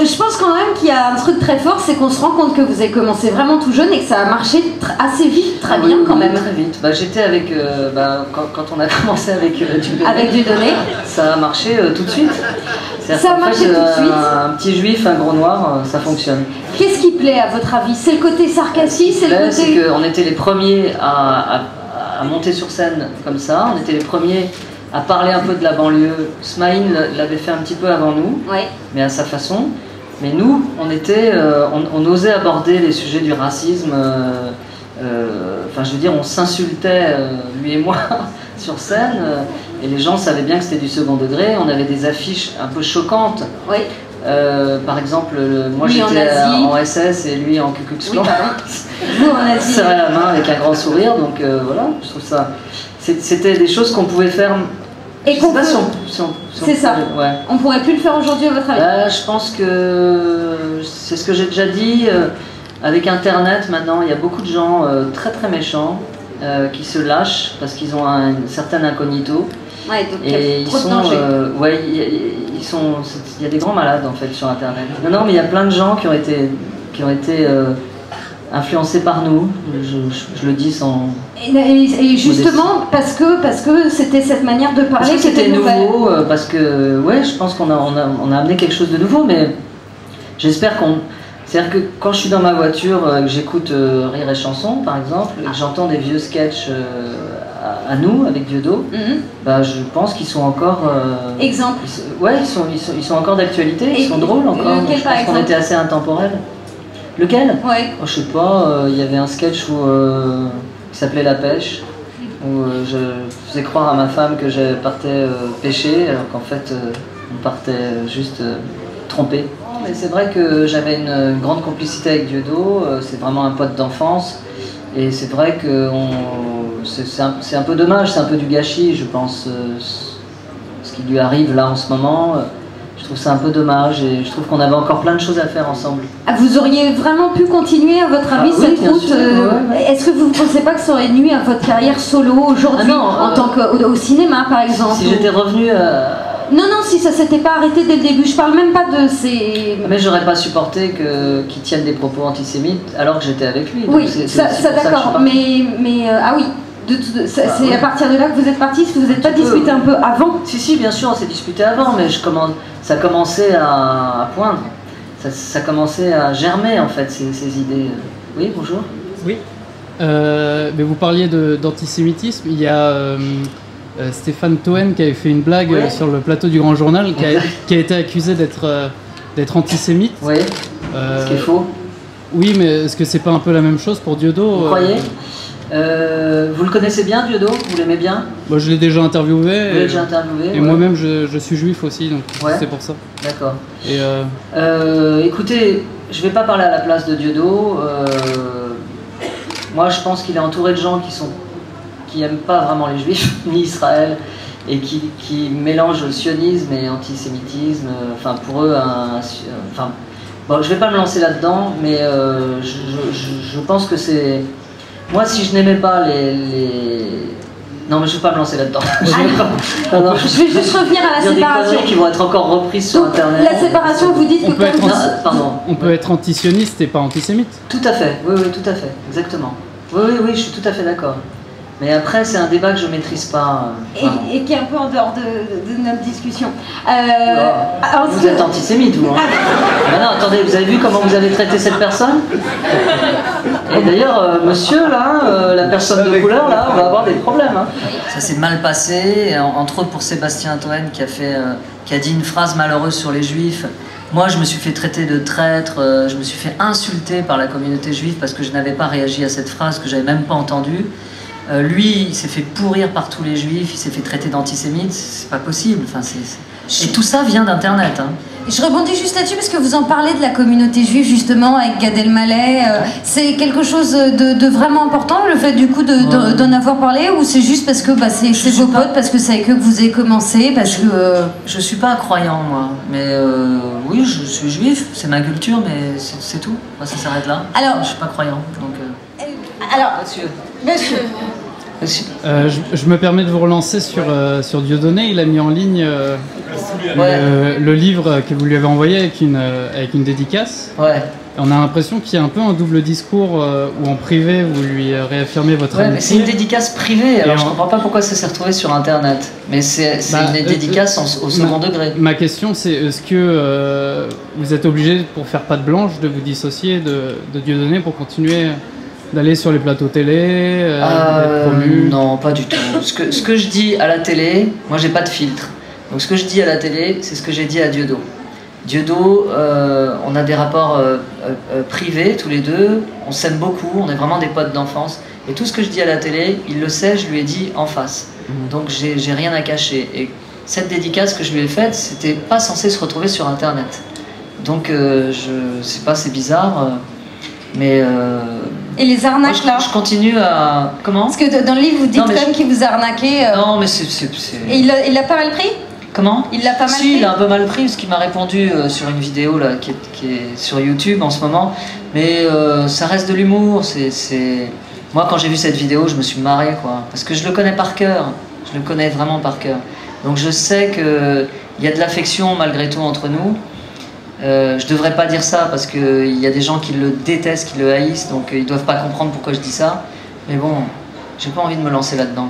Je pense quand même qu'il y a un truc très fort, c'est qu'on se rend compte que vous avez commencé vraiment tout jeune et que ça a marché assez vite, très bien quand même. Très vite. J'étais avec, quand on a commencé avec Dieudonné. Avec Dieudonné. Ça a marché tout de suite. Ça a marché tout de suite. Un petit juif, un gros noir, ça fonctionne. Qu'est-ce qui plaît à votre avis? C'est le côté sarcastique, c'est le côté... C'est qu'on était les premiers à monter sur scène comme ça, on était les premiers à parler un peu de la banlieue. Smaïn l'avait fait un petit peu avant nous, ouais, mais à sa façon. Mais nous, on osait aborder les sujets du racisme. Je veux dire, on s'insultait, lui et moi, sur scène, et les gens savaient bien que c'était du second degré. On avait des affiches un peu choquantes. Oui. Par exemple, moi lui j'étais en SS et lui en Ku Klux Klan. Vous en Asie. Serrait la main avec un grand sourire, donc voilà, je trouve ça. C'était des choses qu'on pouvait faire. Et qu'on peut... C'est ça. Ouais. On pourrait plus le faire aujourd'hui à votre avis? Je pense que c'est ce que j'ai déjà dit. Avec Internet, maintenant, il y a beaucoup de gens très très méchants qui se lâchent parce qu'ils ont un certain incognito. Ouais, donc et trop de danger. Il y a des grands malades en fait sur Internet. Non, mais il y a plein de gens qui ont été influencés par nous. Je le dis sans. Et justement parce que c'était cette manière de parler qui était nouveau, parce que je pense qu'on a amené quelque chose de nouveau, mais j'espère qu'on. C'est-à-dire que quand je suis dans ma voiture, que j'écoute Rire et Chanson par exemple, et que j'entends des vieux sketchs à nous avec Diodo, je pense qu'ils sont encore. Exemple. Ils sont encore d'actualité, ils sont drôles encore. Lequel, je pense qu'on était assez intemporels. Lequel? Ouais. Je sais pas, il y avait un sketch qui s'appelait La Pêche, où je faisais croire à ma femme que je partais pêcher, alors qu'en fait on partait juste tromper. Mais c'est vrai que j'avais une grande complicité avec Diodo, c'est vraiment un pote d'enfance, et c'est vrai que c'est un peu dommage, c'est un peu du gâchis, je pense, ce qui lui arrive là en ce moment. Je trouve ça un peu dommage et je trouve qu'on avait encore plein de choses à faire ensemble. Vous auriez vraiment pu continuer, à votre avis, cette route Est-ce que vous ne pensez pas que ça aurait nuit à votre carrière solo aujourd'hui, en tant qu'au cinéma par exemple? Si j'étais revenu... Non, si ça s'était pas arrêté dès le début, je parle même pas de ces... Mais j'aurais pas supporté qu'il tienne des propos antisémites alors que j'étais avec lui. Oui, ça d'accord, mais ah oui. C'est à partir de là que vous êtes partis, est-ce que vous n'êtes pas disputé un peu avant? Si, bien sûr, on s'est disputé avant, mais ça commençait à poindre, ça commençait à germer en fait, ces idées. Oui, bonjour. Oui, mais vous parliez d'antisémitisme, il y a Stéphane Toen qui avait fait une blague sur le plateau du Grand Journal, qui a été accusé d'être antisémite. Oui, ce qui est faux. Oui, mais est-ce que c'est pas un peu la même chose pour Diodo? Vous croyez? Vous le connaissez bien, Diodo? Vous l'aimez bien? Je l'ai déjà interviewé. Vous l'avez déjà interviewé? Et moi-même, je suis juif aussi, donc c'est pour ça. D'accord. Écoutez, je ne vais pas parler à la place de Diodo. Moi, je pense qu'il est entouré de gens qui n'aiment pas vraiment les juifs, ni Israël, et qui mélangent sionisme et antisémitisme. Pour eux, je ne vais pas me lancer là-dedans, mais je pense que c'est... Moi, si je n'aimais pas Non, mais je ne vais pas me lancer là-dedans. Je vais juste revenir à la séparation. Des qui vont être encore reprises sur Internet. La séparation, vous dites on peut être antisioniste et pas antisémite. Tout à fait, oui, tout à fait, exactement. Oui, je suis tout à fait d'accord. Mais après, c'est un débat que je ne maîtrise pas. Et qui est un peu en dehors de notre discussion. Vous êtes antisémite, vous. Non, attendez, vous avez vu comment vous avez traité cette personne? Et d'ailleurs, monsieur, là, la personne de couleur, là, on va avoir des problèmes. Ça s'est mal passé, entre autres pour Sébastien Toen qui a dit une phrase malheureuse sur les juifs. Moi, je me suis fait traiter de traître, je me suis fait insulter par la communauté juive parce que je n'avais pas réagi à cette phrase que j'avais même pas entendue. Lui, il s'est fait pourrir par tous les juifs, il s'est fait traiter d'antisémite, c'est pas possible. Et tout ça vient d'Internet. Je rebondis juste là-dessus parce que vous en parlez de la communauté juive justement avec Gad Elmaleh. C'est quelque chose de vraiment important, le fait du coup d'en avoir parlé, ou c'est juste parce que c'est vos potes, parce que c'est avec eux que vous avez commencé, parce que... Je suis pas croyant moi, mais oui, je suis juif, c'est ma culture, mais c'est tout. Ça s'arrête là. Alors, je suis pas croyant, donc... Alors, monsieur, Je me permets de vous relancer sur Dieudonné. Il a mis en ligne le livre que vous lui avez envoyé avec une dédicace. Ouais. On a l'impression qu'il y a un peu un double discours où en privé vous lui réaffirmez votre amitié. Mais c'est une dédicace privée, alors je comprends pas pourquoi ça s'est retrouvé sur internet. Mais c'est une dédicace au second degré. Ma question c'est, est-ce que vous êtes obligé pour faire patte blanche de vous dissocier de Dieudonné pour continuer d'aller sur les plateaux télé, d'être promu? Non, pas du tout. Ce que je dis à la télé, moi j'ai pas de filtre. Donc ce que je dis à la télé, c'est ce que j'ai dit à Dieudo. Dieudo, on a des rapports privés tous les deux, on s'aime beaucoup, on est vraiment des potes d'enfance. Et tout ce que je dis à la télé, il le sait, je lui ai dit en face. Donc j'ai rien à cacher. Et cette dédicace que je lui ai faite, c'était pas censé se retrouver sur internet. Donc je sais pas, c'est bizarre, mais... Et les arnaques là, je continue à... Comment? Parce que dans le livre vous dites quand même qu'il vous a arnaqué. Non mais c'est... Et il a pas mal pris? Comment? Il l'a pas mal pris? Si, il a un peu mal pris parce qu'il m'a répondu sur une vidéo là, qui est sur YouTube en ce moment. Mais ça reste de l'humour. Moi, quand j'ai vu cette vidéo, je me suis marré, quoi. Parce que je le connais par cœur. Je le connais vraiment par cœur. Donc je sais qu'il y a de l'affection malgré tout entre nous. Je devrais pas dire ça parce qu'il y a des gens qui le détestent, qui le haïssent. Donc ils doivent pas comprendre pourquoi je dis ça. Mais bon, j'ai pas envie de me lancer là-dedans.